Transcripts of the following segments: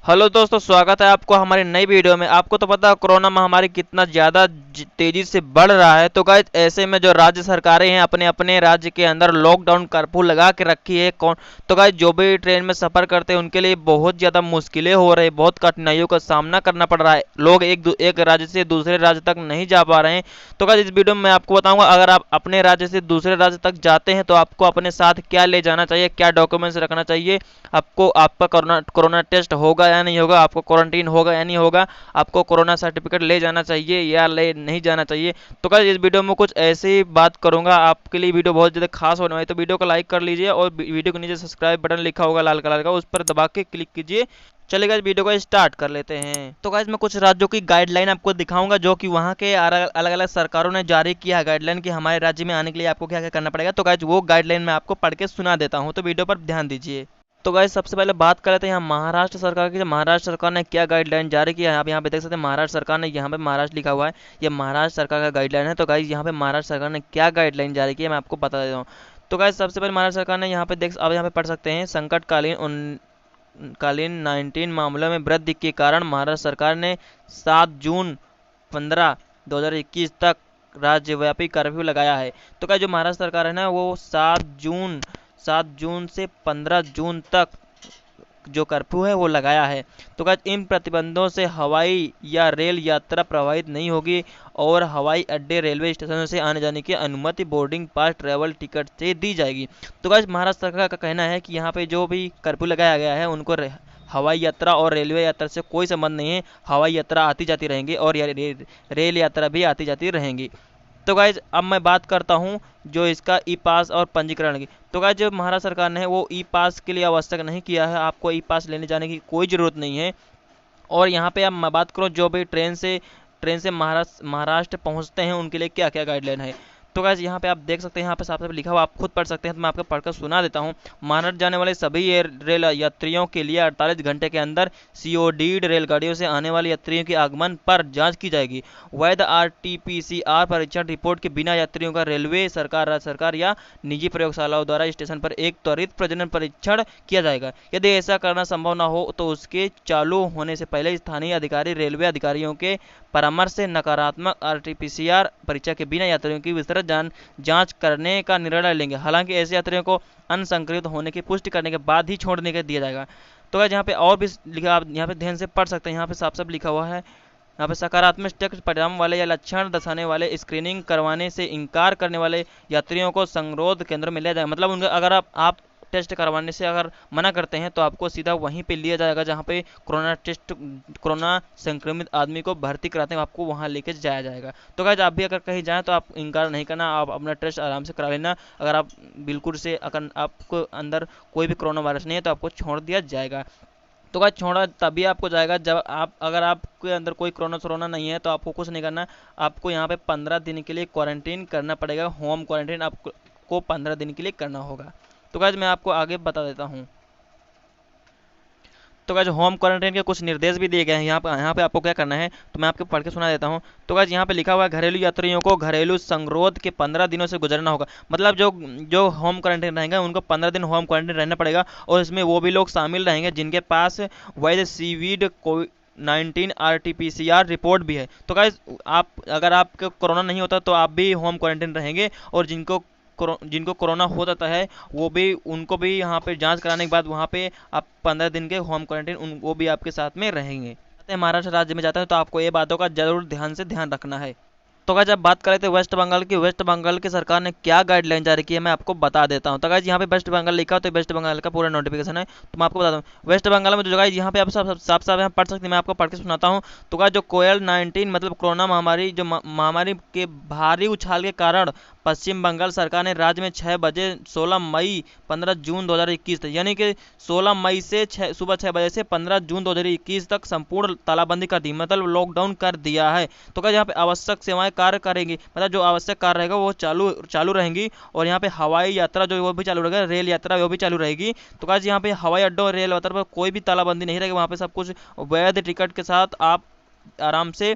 Hello दोस्तों, स्वागत है आपको हमारी नई वीडियो में। आपको तो पता है कोरोना महामारी कितना ज़्यादा तेज़ी से बढ़ रहा है। तो गाइस ऐसे में जो राज्य सरकारें हैं अपने अपने राज्य के अंदर लॉकडाउन कर्फ्यू लगा के रखी है। कौन तो गाइस जो भी ट्रेन में सफ़र करते हैं उनके लिए बहुत ज़्यादा मुश्किलें हो रही है, बहुत कठिनाइयों का सामना करना पड़ रहा है। लोग एक राज्य से दूसरे राज्य तक नहीं जा पा रहे हैं। तो गाइस इस वीडियो में मैं आपको बताऊंगा, अगर आप अपने राज्य से दूसरे राज्य तक जाते हैं तो आपको अपने साथ क्या ले जाना चाहिए, क्या डॉक्यूमेंट्स रखना चाहिए, आपको आपका कोरोना कोरोना टेस्ट होगा या नहीं होगा, आपको क्वारंटीन होगा या नहीं होगा, आपको कोरोना सर्टिफिकेट ले जाना चाहिए या ले नहीं जाना चाहिए। तो गाइस इस वीडियो में कुछ ऐसी बात करूंगा, आपके लिए वीडियो बहुत ज़्यादा खास होने वाली है। तो वीडियो को लाइक कर लीजिए और वीडियो के नीचे सब्सक्राइब बटन लिखा होगा लाल कलर का, उस पर दबा के क्लिक कीजिए। चलिए गाइस वीडियो को स्टार्ट कर लेते हैं। तो गाइस मैं कुछ राज्यों की गाइडलाइन आपको दिखाऊंगा जो कि वहाँ के अलग अलग सरकारों ने जारी किया है गाइडलाइन कि हमारे राज्य में आने के लिए आपको क्या क्या करना पड़ेगा। तो गाइस वो गाइडलाइन मैं आपको पढ़ के सुना देता हूँ, तो वीडियो पर ध्यान दीजिए। तो गाइस सबसे पहले बात कर लेते हैं यहाँ महाराष्ट्र सरकार की। महाराष्ट्र सरकार ने क्या गाइडलाइन जारी किया है, आप यहाँ पे देख सकते हैं महाराष्ट्र सरकार ने, यहाँ पे महाराष्ट्र लिखा हुआ है, ये महाराष्ट्र सरकार का गाइडलाइन है। तो गाइस यहाँ पे महाराष्ट्र सरकार ने क्या गाइडलाइन जारी की है मैं आपको बता देता हूँ। तो गाइस सबसे पहले महाराष्ट्र सरकार ने यहाँ पे देख, आप यहाँ पे पढ़ सकते हैं, कालीन 19 मामलों में वृद्धि के कारण महाराष्ट्र सरकार ने 7 जून 15 2021 तक राज्यव्यापी कर्फ्यू लगाया है। तो क्या जो महाराष्ट्र सरकार है ना वो 7 जून से 15 जून तक जो कर्फ्यू है वो लगाया है। तो क्या इन प्रतिबंधों से हवाई या रेल यात्रा प्रभावित नहीं होगी और हवाई अड्डे रेलवे स्टेशनों से आने जाने की अनुमति बोर्डिंग पास ट्रैवल टिकट से दी जाएगी। तो क्या महाराष्ट्र सरकार का कहना है कि यहाँ पे जो भी कर्फ्यू लगाया गया है उनको हवाई यात्रा और रेलवे यात्रा से कोई संबंध नहीं है। हवाई यात्रा आती जाती रहेंगी और रेल यात्रा भी आती जाती रहेंगी। तो गाइज अब मैं बात करता हूँ जो इसका ई पास और पंजीकरण की। तो गाइज जो महाराष्ट्र सरकार ने वो ई पास के लिए आवश्यक नहीं किया है, आपको ई पास लेने जाने की कोई ज़रूरत नहीं है। और यहाँ पे अब मैं बात करूँ जो भी ट्रेन से महाराष्ट्र पहुँचते हैं उनके लिए क्या क्या गाइडलाइन है। तो गाइज यहाँ पे आप देख सकते हैं, यहाँ पे साफ साफ लिखा हुआ, आप खुद पढ़ सकते हैं, तो मैं आपको पढ़कर सुना देता हूँ। महाराष्ट्र जाने वाले सभी रेल यात्रियों के लिए 48 घंटे के अंदर सीओडीड रेलगाड़ियों से आने वाले यात्रियों के आगमन पर जांच की जाएगी। वैध आरटीपीसीआर परीक्षण रिपोर्ट के बिना यात्रियों का रेलवे सरकार, राज्य सरकार या निजी प्रयोगशालाओं द्वारा स्टेशन पर एक त्वरित प्रजनन परीक्षण किया जाएगा। यदि ऐसा करना संभव न हो तो उसके चालू होने से पहले स्थानीय अधिकारी रेलवे अधिकारियों के परामर्श से नकारात्मक आरटीपीसीआर परीक्षा के बिना यात्रियों की विस्तृत जांच करने का निर्णय लेंगे। हालांकि ऐसे यात्रियों को अनसंक्रमित होने की पुष्टि करने के बाद ही छोड़ने के दिया जाएगा। तो गाइस यहाँ पे और भी लिखा, आप यहाँ पे ध्यान से पढ़ सकते हैं, यहाँ पे साफ साफ लिखा हुआ है, यहाँ पे सकारात्मक टेस्ट परिणाम वाले या लक्षण दर्शाने वाले स्क्रीनिंग करवाने से इनकार करने वाले यात्रियों को संगरोध केंद्र में लिया जाएगा। मतलब उनका अगर आप टेस्ट करवाने से अगर मना करते हैं तो आपको सीधा वहीं पे लिया जाएगा जहाँ पे कोरोना संक्रमित आदमी को भर्ती कराते हैं, आपको वहाँ लेके जाया जाएगा। तो गाइस आप भी अगर कहीं जाएँ तो आप इनकार नहीं करना, आप अपना टेस्ट आराम से करा लेना। अगर आप बिल्कुल से अगर आपको अंदर कोई भी कोरोना वायरस नहीं है तो आपको छोड़ दिया जाएगा। तो गाइस छोड़ा तभी आपको जाएगा जब आप, अगर आपके अंदर कोई कोरोना नहीं है तो आपको कुछ नहीं करना, आपको यहाँ पे 15 दिन के लिए क्वारंटीन करना पड़ेगा। होम क्वारंटीन आपको 15 दिन के लिए करना होगा। तो गाइस मैं आपको आगे बता देता हूँ। तो गाइस होम क्वारंटाइन के कुछ निर्देश भी दिए गए हैं। यहाँ पे आपको क्या करना है तो मैं आपको पढ़ के सुना देता हूँ। तो गाइस यहाँ पे लिखा हुआ है घरेलू यात्रियों को घरेलू संगरोध के 15 दिनों से गुजरना होगा। मतलब जो जो होम क्वारंटाइन रहेंगे उनको 15 दिन होम क्वारंटाइन रहना पड़ेगा और इसमें वो भी लोग शामिल रहेंगे जिनके पास वैध सीविड कोविड 19 आरटीपीसीआर रिपोर्ट भी है। तो गाइस आप, अगर आपको कोरोना नहीं होता तो आप भी होम क्वारंटाइन रहेंगे और जिनको कोरोना हो जाता है वो भी, उनको भी यहाँ पे जांच कराने के बाद वहाँ पे आप 15 दिन के होम क्वारंटाइन वो भी आपके साथ में रहेंगे। महाराष्ट्र राज्य में जाते हैं तो आपको ये बातों का जरूर ध्यान रखना है। तो गाइस जब बात करें तो वेस्ट बंगाल की सरकार ने क्या गाइडलाइन जारी की है मैं आपको बता देता हूँ। तो गाइस यहाँ पे वेस्ट बंगाल लिखा हो तो वेस्ट बंगाल का पूरा नोटिफिकेशन है, तो मैं आपको बता दूँ। वेस्ट बंगाल में जो जगह यहाँ पे आप साफ साफ यहाँ पढ़ सकते हैं, मैं आपको पढ़ के सुनाता हूँ। तो गाइस जो कोविड-19 मतलब कोरोना महामारी, जो महामारी के भारी उछाल के कारण पश्चिम बंगाल सरकार ने राज्य में 6 बजे 16 मई 15 जून 2021 तक, यानी कि 16 मई से सुबह 6 बजे से 15 जून 2021 तक संपूर्ण तालाबंदी कर दी, मतलब लॉकडाउन कर दिया है। तो क्या यहाँ पे आवश्यक सेवाएं कार्य करेंगी, मतलब जो आवश्यक कार्य रहेगा वो चालू रहेंगी और यहाँ पे हवाई यात्रा जो वो भी चालू रहेगा, रेल यात्रा वो भी चालू रहेगी। तो क्या यहाँ पे हवाई अड्डों और रेल यात्रा पर कोई भी तालाबंदी नहीं रहेगी, वहाँ पे सब कुछ वैध टिकट के साथ आप आराम से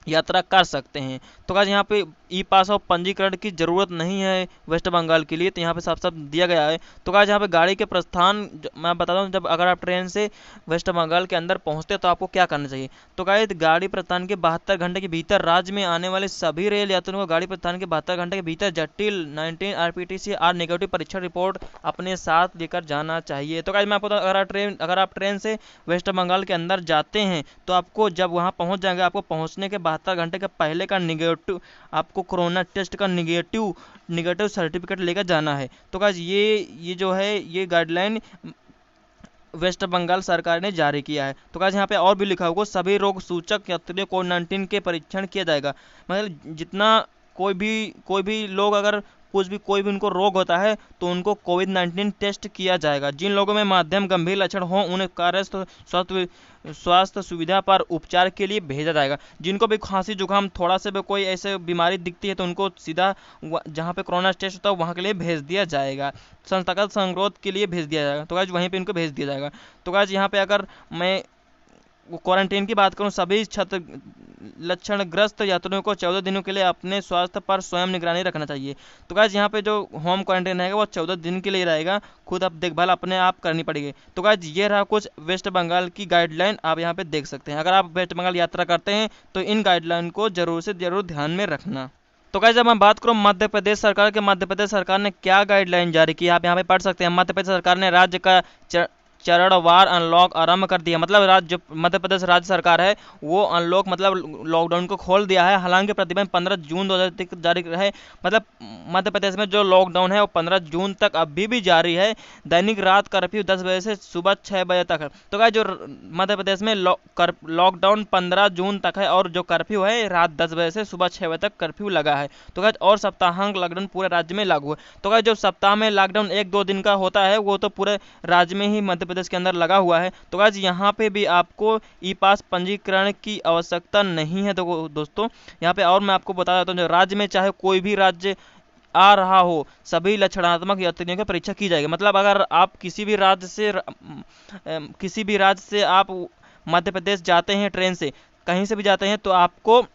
यात्रा कर सकते हैं। तो गाइस यहाँ पे ई पास और पंजीकरण की ज़रूरत नहीं है वेस्ट बंगाल के लिए, तो यहाँ पे साफ साफ दिया गया है। तो गाइस यहाँ पे गाड़ी के प्रस्थान मैं बताता हूँ, जब अगर आप ट्रेन से वेस्ट बंगाल के अंदर पहुँचते हैं तो आपको क्या करना चाहिए। तो गाइस गाड़ी प्रस्थान के 72 घंटे के भीतर राज्य में आने वाले सभी रेल यात्रियों को गाड़ी प्रस्थान के 72 घंटे के भीतर जटिल 19 RPTCR नेगेटिव परीक्षण रिपोर्ट अपने साथ लेकर जाना चाहिए। तो गाइस मैं आपको अगर आप ट्रेन से वेस्ट बंगाल के अंदर जाते हैं तो आपको जब वहाँ पहुँच जाएंगे, आपको पहुँचने के 72 घंटे के पहले का निगेटिव, आपको कोरोना टेस्ट का निगेटिव सर्टिफिकेट लेकर जाना है। तो गाइस ये जो है ये गाइडलाइन वेस्ट बंगाल सरकार ने जारी किया है। तो गाइस यहाँ पे और भी लिखा होगा, सभी रोग सूचक यात्रियों को कोविड-19 के परीक्षण किया जाएगा। मतलब जितना कोई भी लोग अगर कोई भी उनको रोग होता है तो उनको कोविड-19 टेस्ट किया जाएगा। जिन लोगों में मध्यम गंभीर लक्षण हों उन्हें स्वास्थ्य सुविधा पर उपचार के लिए भेजा जाएगा। जिनको भी खांसी जुकाम थोड़ा सा भी कोई ऐसे बीमारी दिखती है तो उनको सीधा जहाँ पे कोरोना टेस्ट होता है वहाँ के लिए भेज दिया जाएगा, संस्थागत संगरोध के लिए भेज दिया जाएगा। तो गाइस वहीं पे इनको भेज दिया जाएगा। तो गाइस यहाँ पे अगर मैं क्वारंटीन की बात करूं, सभी लक्षणग्रस्त यात्रियों को 14 दिनों के लिए अपने स्वास्थ्य पर स्वयं निगरानी रखना चाहिए। तो गाइस यहाँ पे जो होम क्वारंटीन रहेगा वो 14 दिन के लिए रहेगा, खुद आप देखभाल अपने आप करनी पड़ेगी। तो गाइस ये रहा कुछ वेस्ट बंगाल की गाइडलाइन, आप यहाँ पे देख सकते हैं। अगर आप वेस्ट बंगाल यात्रा करते हैं तो इन गाइडलाइन को जरूर से जरूर ध्यान में रखना। तो गाइस जब मैं बात करूं मध्य प्रदेश सरकार ने क्या गाइडलाइन जारी की, आप यहाँ पे पढ़ सकते हैं। मध्य प्रदेश सरकार ने राज्य का चरणवार अनलॉक आरंभ कर दिया। मतलब जो मध्य प्रदेश राज्य सरकार है वो अनलॉक मतलब लॉकडाउन को खोल दिया है। हालांकि प्रतिबंध 15 जून 2023 तक जारी रहे। मतलब मध्य प्रदेश में जो लॉकडाउन है वो 15 जून तक अभी भी जारी है। दैनिक रात कर्फ्यू 10 बजे से सुबह 6 बजे तक है। तो गाइस जो मध्य प्रदेश में लॉकडाउन 15 जून तक है और जो कर्फ्यू है रात 10 बजे से सुबह 6 बजे तक कर्फ्यू लगा है। तो गाइस और सप्ताहांत लॉकडाउन पूरे राज्य में लागू है। तो गाइस जो सप्ताह में लॉकडाउन 1-2 दिन का होता है वो तो पूरे राज्य में ही मध्य प्रदेश के अंदर लगा हुआ है। तो गाइस यहाँ पे भी आपको ई पास पंजीकरण की आवश्यकता नहीं है। तो दोस्तों यहाँ पे और मैं आपको बता देता हूँ, जो राज्य में चाहे कोई भी राज्य आ रहा हो सभी लक्षणात्मक यात्रियों की परीक्षा की जाएगी। मतलब अगर आप किसी भी राज्य से आप मध्य प्रदेश जाते हैं, ट्रेन से कहीं से भी जाते हैं, तो आपको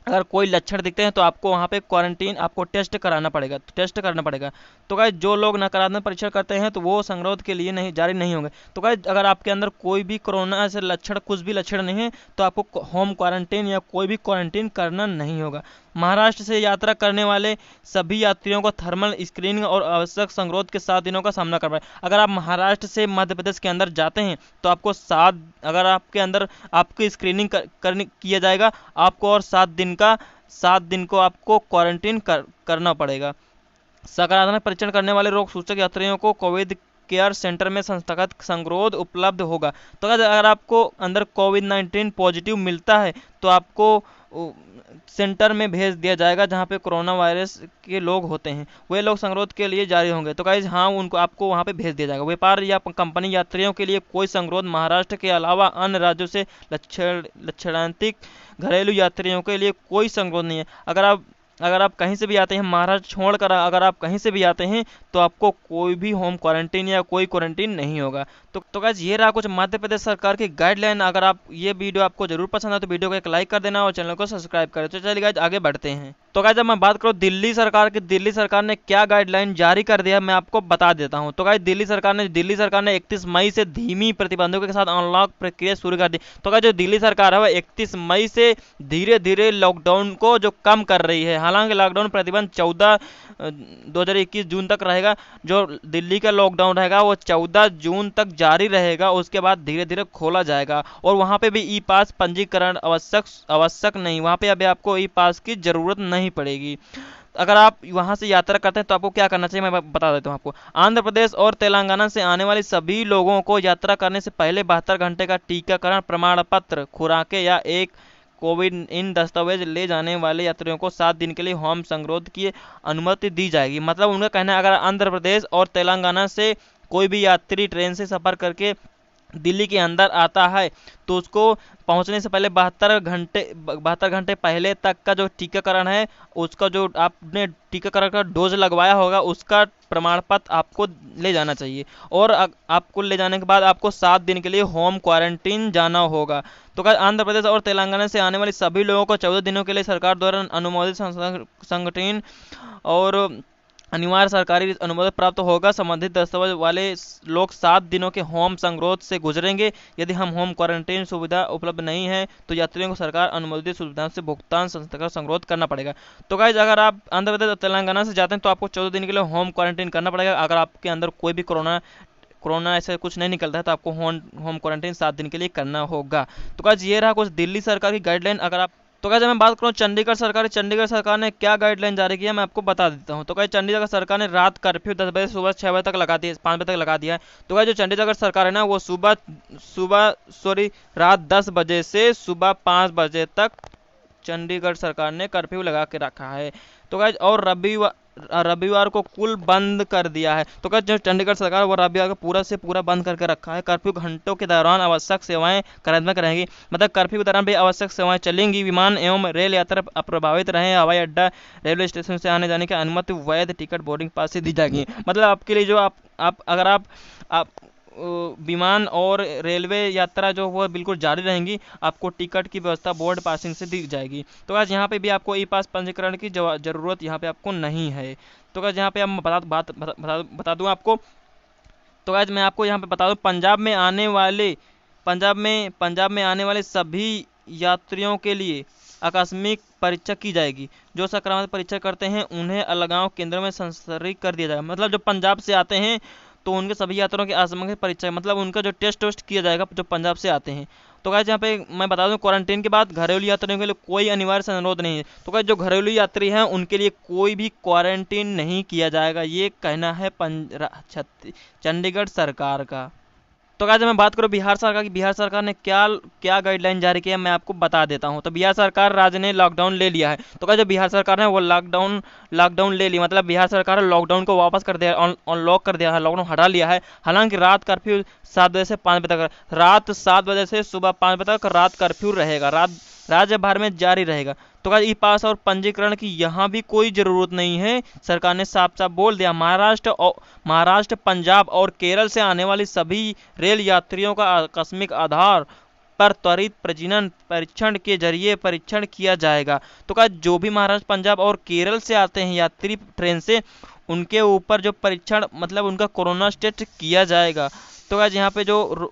अगर कोई लक्षण दिखते हैं तो आपको वहाँ पे क्वारंटीन आपको टेस्ट करना पड़ेगा। तो गाइस जो लोग नकारात्मक परीक्षण करते हैं तो वो संगरोध के लिए जारी नहीं होंगे। तो गाइस अगर आपके अंदर कोई भी कोरोना से कुछ भी लक्षण नहीं है तो आपको होम क्वारंटीन या कोई भी क्वारंटीन करना नहीं होगा। महाराष्ट्र से यात्रा करने वाले सभी यात्रियों को थर्मल स्क्रीनिंग और आवश्यक संगरोध के 7 दिनों का सामना करना है। अगर आप महाराष्ट्र से मध्य प्रदेश के अंदर जाते हैं तो आपको अगर आपके अंदर आपकी स्क्रीनिंग किया जाएगा, आपको और 7 दिन को आपको क्वारंटीन करना पड़ेगा। सकारात्मक परीक्षण करने वाले रोग सूचक यात्रियों को कोविड केयर सेंटर में संस्थागत संगरोध उपलब्ध होगा। तो अगर आपको अंदर कोविड-19 पॉजिटिव मिलता है तो आपको सेंटर में भेज दिया जाएगा जहां पे कोरोना वायरस के लोग होते हैं, वे लोग संगरोध के लिए जारी होंगे। तो गाइस हाँ आपको वहां पे भेज दिया जाएगा। व्यापार या कंपनी यात्रियों के लिए कोई संगरोध महाराष्ट्र के अलावा अन्य राज्यों से लक्षणांतिक घरेलू यात्रियों के लिए कोई संगरोध नहीं है। अगर आप कहीं से भी आते हैं, महाराष्ट्र छोड़कर अगर आप कहीं से भी आते हैं तो आपको कोई भी होम क्वारंटीन या कोई क्वारंटीन नहीं होगा। तो गाइस ये रहा कुछ मध्य प्रदेश सरकार की गाइडलाइन। अगर आप ये वीडियो आपको जरूर पसंद है तो वीडियो को एक लाइक कर देना और चैनल को सब्सक्राइब करें। तो चलिए गाइस आगे बढ़ते हैं। तो गाइस जब मैं बात करूँ दिल्ली सरकार ने क्या गाइडलाइन जारी कर दिया मैं आपको बता देता हूँ। तो गाइस दिल्ली सरकार ने 31 मई से धीमी प्रतिबंधों के साथ अनलॉक प्रक्रिया शुरू कर दी। तो गाइस जो दिल्ली सरकार है वह 31 मई से धीरे धीरे लॉकडाउन को जो कम कर रही है। हालांकि लॉकडाउन प्रतिबंध 2021 जून तक रहेगा। जो दिल्ली का लॉकडाउन रहेगा वो 14 जून तक जारी रहेगा, उसके बाद धीरे धीरे खोला जाएगा। और वहाँ पे भी ई पास पंजीकरण आवश्यक नहीं, वहाँ पे अभी आपको ई पास की जरूरत नहीं पड़ेगी। अगर आप वहाँ से यात्रा करते हैं तो आपको क्या करना चाहिए मैं बता देता हूँ आपको। आंध्र प्रदेश और तेलंगाना से आने वाले सभी लोगों को यात्रा करने से पहले 72 घंटे का टीकाकरण प्रमाण पत्र, खुराकें या एक कोविड इन दस्तावेज ले जाने वाले यात्रियों को 7 दिन के लिए होम संगरोध की अनुमति दी जाएगी। मतलब उनका कहना है अगर आंध्र प्रदेश और तेलंगाना से कोई भी यात्री ट्रेन से सफर करके दिल्ली के अंदर आता है तो उसको पहुंचने से पहले 72 घंटे पहले तक का जो टीकाकरण है, उसका जो आपने टीकाकरण का डोज लगवाया होगा उसका प्रमाण पत्र आपको ले जाना चाहिए। और आपको ले जाने के बाद आपको 7 दिन के लिए होम क्वारंटीन जाना होगा। तो क्या आंध्र प्रदेश और तेलंगाना से आने वाले सभी लोगों को 14 दिनों के लिए सरकार द्वारा अनुमोदित संगठन और अनिवार्य सरकारी अनुमोदन प्राप्त होगा। संबंधित दस्तावेज वाले लोग 7 दिनों के होम संगरोध से गुजरेंगे। यदि हम होम क्वारंटीन सुविधा उपलब्ध नहीं है तो यात्रियों को सरकार अनुमोदित सुविधाओं से भुगतान संस्था संगरोध करना पड़ेगा। तो गाइज अगर आप आंध्र प्रदेश और तेलंगाना से जाते हैं तो आपको 14 दिन के लिए होम क्वारंटीन करना पड़ेगा। अगर आपके अंदर कोई भी कोरोना ऐसे कुछ नहीं निकलता है तो आपको होम क्वारंटीन 7 दिन के लिए करना होगा। तो गाइज ये रहा कुछ दिल्ली सरकार की गाइडलाइन। अगर आप तो क्या, जब मैं बात करूँ चंडीगढ़ सरकार ने क्या गाइडलाइन जारी किया मैं आपको बता देता हूँ। तो क्या, चंडीगढ़ सरकार ने रात कर्फ्यू 10 बजे सुबह 6 बजे तक लगा दिया, 5 बजे तक लगा दिया है। तो क्या, जो चंडीगढ़ सरकार है ना वो रात 10 बजे से सुबह 5 बजे तक चंडीगढ़ सरकार ने कर्फ्यू लगा के रखा है। तो गाइज और रविवार को कुल बंद कर दिया है। तो गाइज जो चंडीगढ़ सरकार वो रविवार को पूरा से पूरा बंद करके रखा है। कर्फ्यू घंटों के दौरान आवश्यक सेवाएं कार्यान्वित रहेंगी, मतलब कर्फ्यू के दौरान भी आवश्यक सेवाएं चलेंगी। विमान एवं रेल यात्रा अप्रभावित रहे। हवाई अड्डा रेलवे स्टेशन से आने जाने की अनुमति वैध टिकट बोर्डिंग पास से दी जाएगी। मतलब आपके लिए जो अगर आप विमान और रेलवे यात्रा जो वो बिल्कुल जारी रहेंगी, आपको टिकट की व्यवस्था बोर्ड पासिंग से दी जाएगी। तो आज यहाँ पे भी आपको ई पास पंजीकरण की जरूरत यहाँ पे आपको नहीं है। तो आज यहाँ पे हम बता दूँ आपको। तो आज मैं आपको यहाँ पे बता दूँ, पंजाब में आने वाले सभी यात्रियों के लिए आकस्मिक परीक्षा की जाएगी। जो संक्रामक परीक्षा करते हैं उन्हें अलगाव केंद्र में संचारित कर दिया जाएगा। मतलब जो पंजाब से आते हैं तो उनके सभी यात्रियों की आकस्मिक परीक्षा, मतलब उनका जो टेस्ट किया जाएगा जो पंजाब से आते हैं। तो गाइस यहाँ पे मैं बता दूं, क्वारंटीन के बाद घरेलू यात्रियों के लिए कोई अनिवार्य अनुरोध नहीं है। तो गाइस जो घरेलू यात्री हैं उनके लिए कोई भी क्वारंटीन नहीं किया जाएगा, ये कहना है चंडीगढ़ सरकार का। तो गाइस मैं बात करूँ बिहार सरकार की, बिहार सरकार ने क्या क्या गाइडलाइन जारी किया मैं आपको बता देता हूँ। तो बिहार सरकार राज्य ने लॉकडाउन ले लिया है। तो गाइस जो बिहार सरकार ने वो लॉकडाउन ले लिया, मतलब बिहार सरकार ने लॉकडाउन को वापस कर दिया, अनलॉक कर दिया है, लॉकडाउन हटा लिया है। हालांकि रात कर्फ्यू 7 बजे से 5 बजे तक, रात 7 बजे से सुबह 5 बजे तक रात कर्फ्यू रहेगा, राज्य भर में जारी रहेगा। तो ई पास और पंजीकरण की यहाँ भी कोई जरूरत नहीं है। सरकार ने साफ साफ बोल दिया। महाराष्ट्र, पंजाब और केरल से आने वाली सभी रेल यात्रियों का आकस्मिक आधार पर त्वरित प्रजनन परीक्षण के जरिए परीक्षण किया जाएगा। तो क्या, जो भी महाराष्ट्र, पंजाब और केरल से आते हैं यात्री ट्रेन से, उनके ऊपर जो परीक्षण मतलब उनका कोरोना टेस्ट किया जाएगा। तो क्या, यहाँ पे जो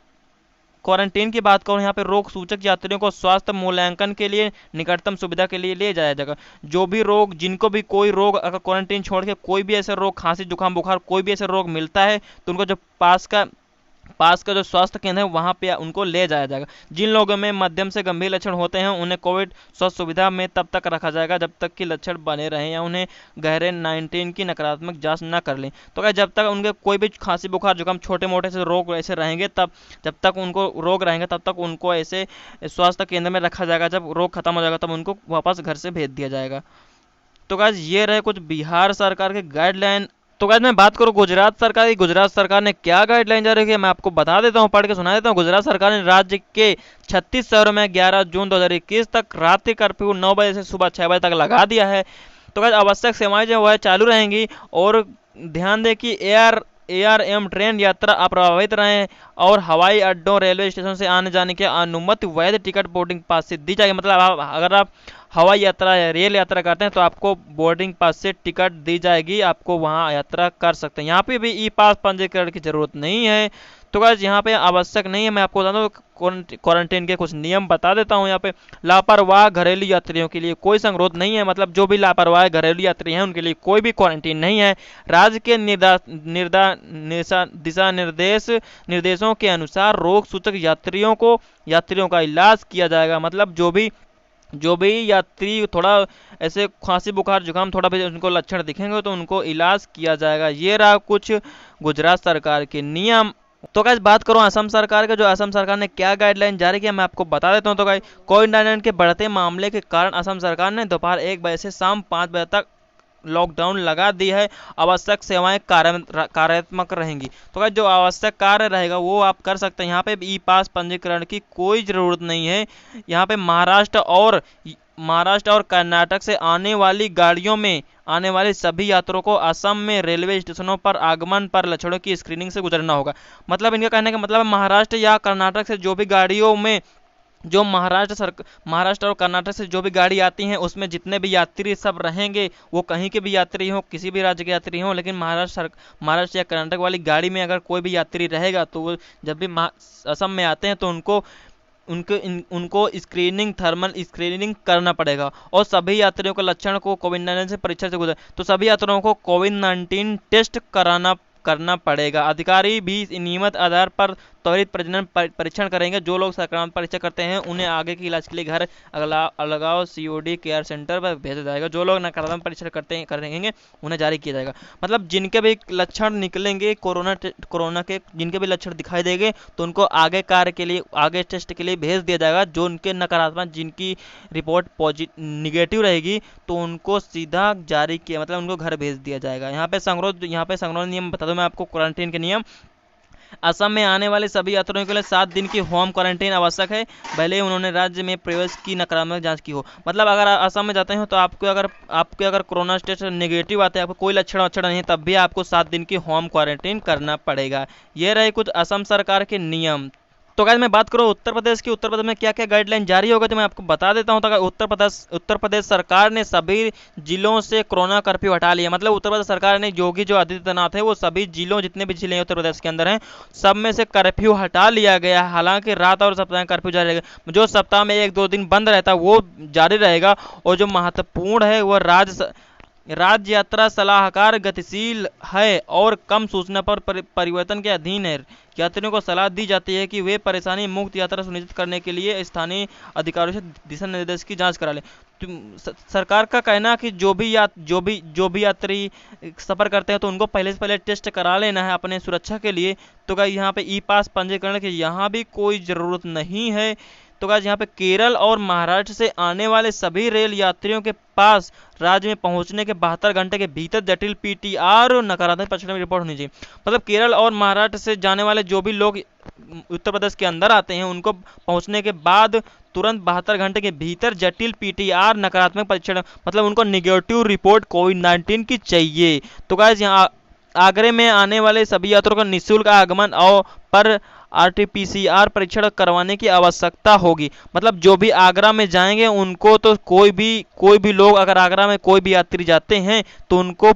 क्वारंटीन की बात करूँ, यहाँ पे रोग सूचक यात्रियों को स्वास्थ्य मूल्यांकन के लिए निकटतम सुविधा के लिए ले जाया जाएगा। जो भी रोग, जिनको भी कोई रोग, अगर क्वारंटीन छोड़ के कोई भी ऐसे रोग, खांसी जुकाम बुखार कोई भी ऐसे रोग मिलता है तो उनको जो पास का जो स्वास्थ्य केंद्र है वहाँ पे उनको ले जाया जाएगा। जिन लोगों में मध्यम से गंभीर लक्षण होते हैं उन्हें कोविड स्वास्थ्य सुविधा में तब तक रखा जाएगा जब तक कि लक्षण बने रहें या उन्हें गहरे 19 की नकारात्मक जांच न कर लें। तो क्या, जब तक उनके कोई भी खांसी बुखार जुकाम छोटे मोटे से रोग ऐसे रहेंगे, जब तक उनको रोग रहेंगे तब तक उनको ऐसे स्वास्थ्य केंद्र में रखा जाएगा। जब रोग खत्म हो जाएगा तब उनको वापस घर से भेज दिया जाएगा। तो गाइस ये रहे कुछ बिहार सरकार के गाइडलाइन। तो गाइस मैं बात करूं गुजरात सरकार की, गुजरात सरकार ने क्या गाइडलाइन जारी की मैं आपको बता देता हूं, पढ़ के सुना देता हूं। गुजरात सरकार ने राज्य के 36 शहरों में 11 जून 2021 तक रात्रि कर्फ्यू 9 बजे से सुबह 6 बजे तक लगा दिया है। तो गाइस आवश्यक सेवाएं जो है चालू रहेंगी और ध्यान दें कि एयर एवं ट्रेन यात्रा अप्रभावित रहें और हवाई अड्डों रेलवे स्टेशन से आने जाने की अनुमति वैध टिकट बोर्डिंग पास से दी जाएगी। मतलब अगर आप हवाई यात्रा या रेल यात्रा करते हैं तो आपको बोर्डिंग पास से टिकट दी जाएगी, आपको वहां यात्रा कर सकते हैं। यहाँ पे भी ई पास पंजीकरण की जरूरत नहीं है। तो गाइस यहाँ पे आवश्यक नहीं है। मैं आपको बता दूं क्वारंटीन के कुछ नियम बता देता हूँ। यहाँ पे लापरवाह घरेलू यात्रियों के लिए कोई संगरोध नहीं है, मतलब जो भी लापरवाह घरेलू यात्री हैं उनके लिए कोई भी क्वारंटीन नहीं है। राज्य के दिशा निर्देशों के अनुसार रोग सूचक यात्रियों का इलाज किया जाएगा। मतलब जो भी यात्री थोड़ा ऐसे खांसी बुखार जुकाम थोड़ा भी उनको लक्षण दिखेंगे तो उनको इलाज किया जाएगा। ये रहा कुछ गुजरात सरकार के नियम। तो गाइस बात करूं असम सरकार के, जो असम सरकार ने क्या गाइडलाइन जारी किया मैं आपको बता देता हूं। तो गाइस कोविड-19 के बढ़ते मामले के कारण असम सरकार ने दोपहर 1 बजे से शाम 5 बजे तक लॉकडाउन लगा दी है, आवश्यक सेवाएं कार्यात्मक रहेंगी। तो गाइस जो आवश्यक कार्य रहेगा वो आप कर सकते हैं। यहाँ पे ई पास पंजीकरण की कोई ज़रूरत नहीं है। यहाँ पे महाराष्ट्र और कर्नाटक से आने वाली गाड़ियों में आने वाले सभी यात्रियों को असम में रेलवे स्टेशनों पर आगमन पर लक्षणों की स्क्रीनिंग से गुजरना होगा। मतलब इनका कहने का मतलब है महाराष्ट्र या कर्नाटक से जो भी गाड़ियों में जो महाराष्ट्र और कर्नाटक से जो भी गाड़ी आती हैं उसमें जितने भी यात्री सब रहेंगे, वो कहीं के भी यात्री हों, किसी भी राज्य के यात्री हों, लेकिन महाराष्ट्र या कर्नाटक वाली गाड़ी में अगर कोई भी यात्री रहेगा तो वो जब भी असम में आते हैं तो उनको थर्मल स्क्रीनिंग करना पड़ेगा। और सभी यात्रियों के लक्षण को कोविड-19 से परीक्षा से गुजर तो सभी यात्रियों को कोविड-19 टेस्ट करना पड़ेगा। अधिकारी भी नियमित आधार पर त्वरित प्रजनन परीक्षण करेंगे। जो लोग संक्रामक परीक्षा करते हैं उन्हें आगे के इलाज के लिए घर अलगाव COD केयर सेंटर पर भेजा जाएगा। जो लोग नकारात्मक परीक्षण करेंगे उन्हें जारी किया जाएगा। मतलब जिनके भी लक्षण निकलेंगे कोरोना के जिनके भी लक्षण दिखाई देंगे तो उनको आगे टेस्ट के लिए भेज दिया जाएगा। जो उनके नकारात्मक जिनकी रिपोर्ट निगेटिव रहेगी तो उनको सीधा जारी किया मतलब उनको घर भेज दिया जाएगा। यहाँ पे संगरोध नियम बता दूं मैं आपको। क्वारंटीन के नियम असम में आने वाले सभी यात्रियों के लिए 7 दिन की होम क्वारंटीन आवश्यक है, भले ही उन्होंने राज्य में प्रवेश की नकारात्मक जांच की हो। मतलब अगर असम में जाते हैं तो आपके अगर कोरोना टेस्ट नेगेटिव आते हैं, आपको कोई लक्षण नहीं है, तब भी आपको 7 दिन की होम क्वारंटीन करना पड़ेगा। ये रहे कुछ असम सरकार के नियम। तो गाइस मैं बात करूँ उत्तर प्रदेश की, उत्तर प्रदेश में क्या क्या गाइडलाइन जारी होगा तो मैं आपको बता देता हूँ। तो उत्तर प्रदेश सरकार ने सभी जिलों से कोरोना कर्फ्यू हटा लिया। मतलब उत्तर प्रदेश सरकार ने योगी जो आदित्यनाथ है वो सभी जिलों जितने भी जिले उत्तर प्रदेश के अंदर हैं सब में से कर्फ्यू हटा लिया गया। हालांकि रात और सप्ताह कर्फ्यू जारी रहेगा। जो सप्ताह में 1-2 दिन बंद रहता है वो जारी रहेगा। और जो महत्वपूर्ण है वो राज्य यात्रा सलाहकार गतिशील है और कम सूचना पर परिवर्तन के अधीन है। यात्रियों को सलाह दी जाती है कि वे परेशानी मुक्त यात्रा सुनिश्चित करने के लिए स्थानीय अधिकारियों से दिशा निर्देश की जांच करा लें। सरकार का कहना है कि जो भी यात्री सफर करते हैं तो उनको पहले से पहले टेस्ट करा लेना है अपने सुरक्षा के लिए। तो गाइस यहाँ पे ई पास पंजीकरण की यहाँ भी कोई ज़रूरत नहीं है। तो गाइस यहाँ पे केरल और महाराष्ट्र से आने वाले सभी रेल यात्रियों के पास राज्य में पहुंचने के 72 घंटे के भीतर जटिल PCR और नकारात्मक परीक्षण में रिपोर्ट होनी चाहिए। मतलब केरल और महाराष्ट्र से जाने वाले जो भी लोग उत्तर प्रदेश के अंदर आते हैं उनको पहुंचने के बाद तुरंत 72 घंटे के भीतर जटिल PCR नकारात्मक परीक्षण मतलब उनको निगेटिव रिपोर्ट कोविड-19 की चाहिए। तो गाइस यहाँ आगरे में आने वाले सभी यात्रियों का निःशुल्क आगमन और पर RT-PCR परीक्षण करवाने की आवश्यकता होगी। मतलब जो भी आगरा में जाएंगे उनको तो कोई भी लोग अगर आगरा में कोई भी यात्री जाते हैं तो उनको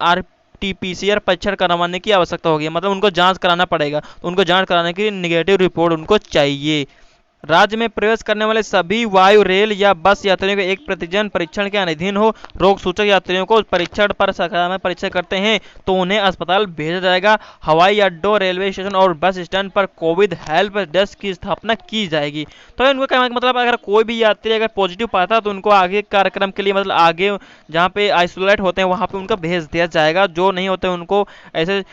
RT-PCR परीक्षण करवाने की आवश्यकता होगी। मतलब उनको जांच कराना पड़ेगा। तो उनको जांच कराने के लिए निगेटिव रिपोर्ट उनको चाहिए। राज्य में प्रवेश करने वाले सभी वायु, रेल या बस यात्रियों को एक प्रतिजन परीक्षण के अधीन हो। रोग सूचक यात्रियों को परीक्षण पर सकारात्मक परीक्षा करते हैं तो उन्हें अस्पताल भेजा जाएगा। हवाई अड्डों, रेलवे स्टेशन और बस स्टैंड पर कोविड हेल्प डेस्क की स्थापना की जाएगी। तो इनको कहने का मतलब अगर कोई भी यात्री अगर पॉजिटिव पाता है तो उनको आगे कार्यक्रम के लिए मतलब आगे जहाँ पे आइसोलेट होते हैं वहाँ पे उनको भेज दिया जाएगा। जो नहीं होते उनको ऐसे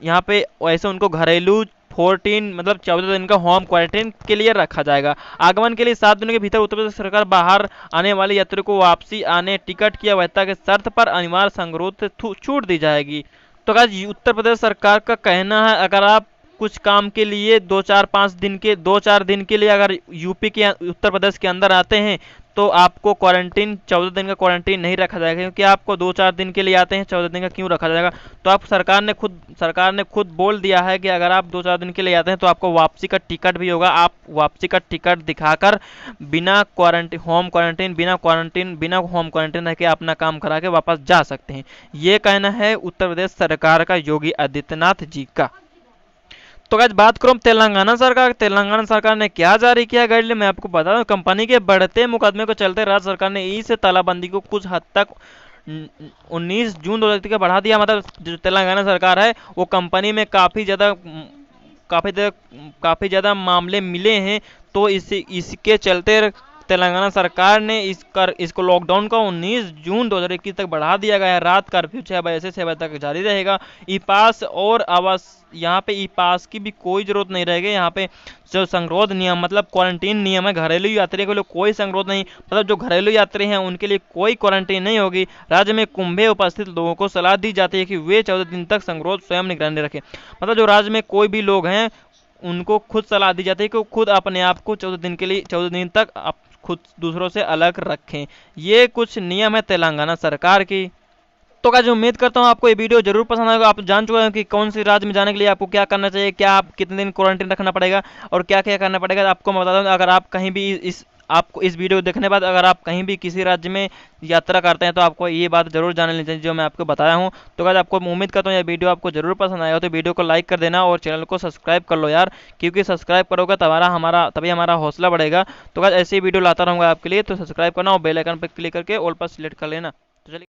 यहाँ पे ऐसे उनको घरेलू 14 दिन का होम क्वारंटीन के लिए रखा जाएगा। आगमन के लिए 7 दिनों के भीतर उत्तर प्रदेश सरकार बाहर आने वाले यात्रियों को वापसी आने टिकट की अवैधता के शर्त पर अनिवार्य संगरोध से छूट दी जाएगी। तो गाइस उत्तर प्रदेश सरकार का कहना है अगर आप कुछ काम के लिए 2-4 दिन के लिए अगर यूपी के उत्तर प्रदेश के अंदर आते हैं तो आपको क्वारंटीन 14 दिन का क्वारंटीन नहीं रखा जाएगा। क्योंकि आपको 2-4 दिन के लिए आते हैं 14 दिन का क्यों रखा जाएगा। तो आप सरकार ने खुद बोल दिया है कि अगर आप 2-4 दिन के लिए आते हैं तो आपको वापसी का टिकट भी होगा। आप वापसी का टिकट दिखाकर बिना होम क्वारंटीन रह के अपना काम करा के वापस जा सकते हैं। ये कहना है उत्तर प्रदेश सरकार का योगी आदित्यनाथ जी का। तो गाइस बात करूं तेलंगाना सरकार ने क्या जारी किया गाइडलाइन मैं आपको बता दूं। कंपनी के बढ़ते मुकदमे को चलते राज्य सरकार ने ई से तालाबंदी को कुछ हद तक 19 जून 2021 का बढ़ा दिया। मतलब जो तेलंगाना सरकार है वो कंपनी में काफ़ी ज़्यादा मामले मिले हैं तो इसके चलते तेलंगाना सरकार ने इसको लॉकडाउन का 19 जून 2021 तक बढ़ा दिया गया है। रात कर्फ्यू 6 बजे से 6 बजे तक जारी रहेगा। ई पास और आवास, यहाँ पे ई पास की भी कोई जरूरत नहीं रहेगी। यहाँ पे जो संगरोध नियम मतलब क्वारंटीन नियम है, घरेलू यात्रियों के लिए कोई संगरोध नहीं, मतलब जो घरेलू यात्री हैं उनके लिए कोई क्वारंटीन नहीं होगी। राज्य में कुंभे उपस्थित लोगों को सलाह दी जाती है कि वे 14 दिन तक संगरोध स्वयं निगरानी रखें। मतलब जो राज्य में कोई भी लोग हैं उनको खुद सलाह दी जाती है कि खुद अपने आप को 14 दिन के लिए 14 दिन तक खुद दूसरों से अलग रखें। ये कुछ नियम है तेलंगाना सरकार की। तो गाइस उम्मीद करता हूँ आपको ये वीडियो जरूर पसंद आएगा। आप जान चुके हैं कि कौन सी राज्य में जाने के लिए आपको क्या करना चाहिए, क्या आप कितने दिन क्वारंटीन रखना पड़ेगा और क्या क्या करना पड़ेगा। आपको मैं बता दूँ, अगर आप कहीं भी आपको इस वीडियो देखने के बाद अगर आप कहीं भी किसी राज्य में यात्रा करते हैं तो आपको ये बात जरूर जाननी चाहिए जो मैं आपको बताया हूँ। तो गाइस आपको उम्मीद करता हूँ ये वीडियो आपको जरूर पसंद आएगा, तो वीडियो को लाइक कर देना और चैनल को सब्सक्राइब कर लो यार, क्योंकि सब्सक्राइब करोगे तभी हमारा हौसला बढ़ेगा। तो गाइस ऐसी वीडियो लाता रहूँगा आपके लिए, तो सब्सक्राइब करना और बेल आइकन पर क्लिक करके ऑल पर सिलेक्ट कर लेना। तो चलिए।